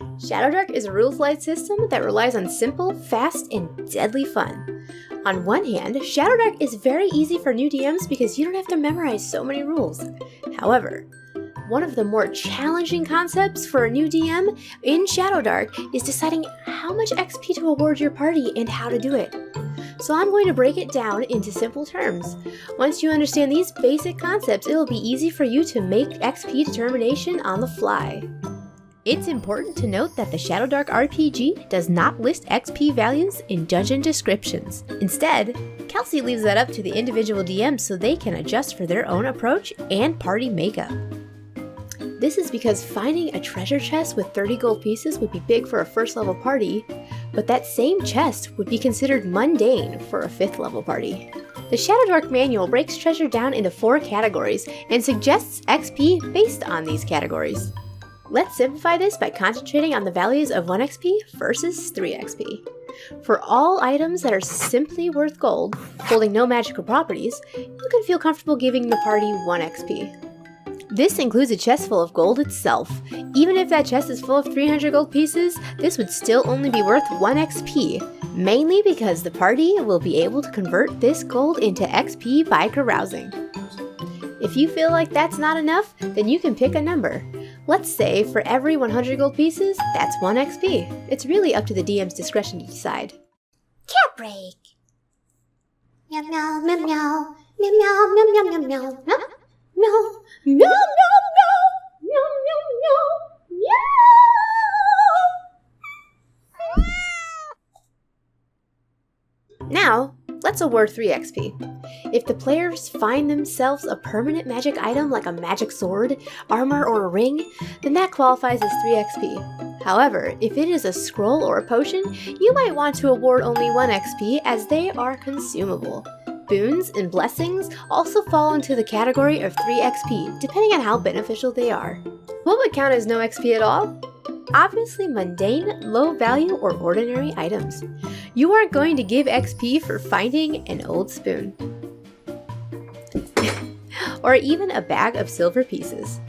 Shadowdark is a rules-light system that relies on simple, fast, and deadly fun. On one hand, Shadowdark is very easy for new DMs because you don't have to memorize so many rules. However, one of the more challenging concepts for a new DM in Shadowdark is deciding how much XP to award your party and how to do it. So I'm going to break it down into simple terms. Once you understand these basic concepts, it will be easy for you to make XP determination on the fly. It's important to note that the Shadowdark RPG does not list XP values in dungeon descriptions. Instead, Kelsey leaves that up to the individual DMs so they can adjust for their own approach and party makeup. This is because finding a treasure chest with 30 gold pieces would be big for a first level party, but that same chest would be considered mundane for a 5th level party. The Shadowdark manual breaks treasure down into 4 categories and suggests XP based on these categories. Let's simplify this by concentrating on the values of 1 XP versus 3 XP. For all items that are simply worth gold, holding no magical properties, you can feel comfortable giving the party 1 XP. This includes a chest full of gold itself. Even if that chest is full of 300 gold pieces, this would still only be worth 1 XP, mainly because the party will be able to convert this gold into XP by carousing. If you feel like that's not enough, then you can pick a number. Let's say for every 100 gold pieces, that's 1 XP. It's really up to the DM's discretion to decide. Cat break. Meow meow meow meow meow meow meow meow meow meow. No, no, no, no, no, no, no, no. Now, let's award 3 XP. If the players find themselves a permanent magic item like a magic sword, armor, or a ring, then that qualifies as 3 XP. However, if it is a scroll or a potion, you might want to award only 1 XP as they are consumable. Boons and blessings also fall into the category of 3 XP, depending on how beneficial they are. What would count as no XP at all? Obviously mundane, low value, or ordinary items. You aren't going to give XP for finding an old spoon. Or even a bag of silver pieces.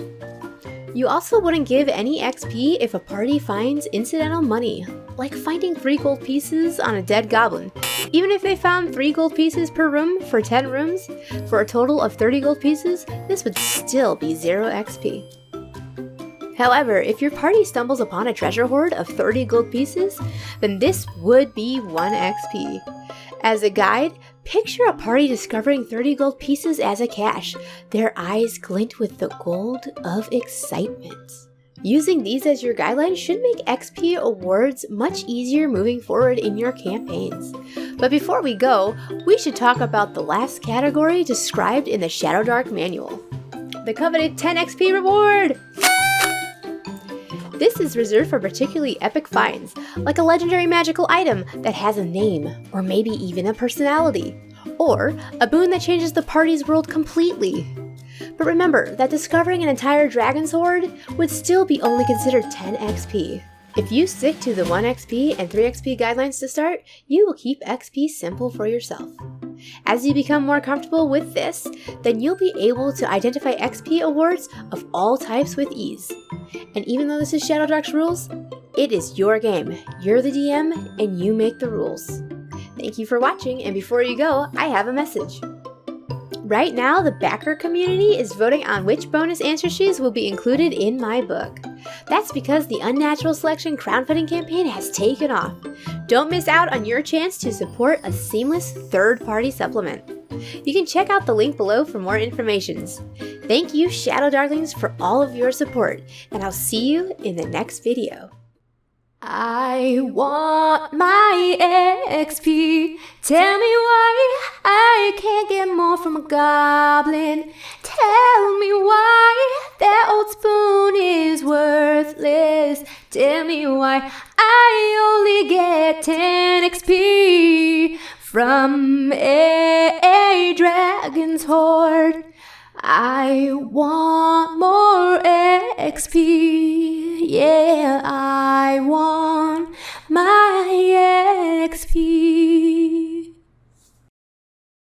You also wouldn't give any XP if a party finds incidental money, like finding 3 gold pieces on a dead goblin. Even if they found 3 gold pieces per room for 10 rooms, for a total of 30 gold pieces, this would still be 0 XP. However, if your party stumbles upon a treasure hoard of 30 gold pieces, then this would be 1 XP. As a guide, picture a party discovering 30 gold pieces as a cache. Their eyes glint with the gold of excitement. Using these as your guidelines should make XP awards much easier moving forward in your campaigns. But before we go, we should talk about the last category described in the Shadowdark manual. The coveted 10 XP reward! This is reserved for particularly epic finds, like a legendary magical item that has a name, or maybe even a personality, or a boon that changes the party's world completely. But remember that discovering an entire dragon's hoard would still be only considered 10 XP. If you stick to the 1 XP and 3 XP guidelines to start, you will keep XP simple for yourself. As you become more comfortable with this, then you'll be able to identify XP awards of all types with ease. And even though this is Shadowdark's rules, it is your game. You're the DM, and you make the rules. Thank you for watching, and before you go, I have a message. Right now, the backer community is voting on which bonus answer sheets will be included in my book. That's because the Unnatural Selection crowdfunding campaign has taken off. Don't miss out on your chance to support a seamless third-party supplement. You can check out the link below for more information. Thank you, Shadow Darklings, for all of your support, and I'll see you in the next video. I want my XP. Tell me why I can't get more from a goblin. Tell me why that old spoon is worthless. Tell me why I only get 10 XP from a dragon's hoard. I want more XP, yeah, I want my XP.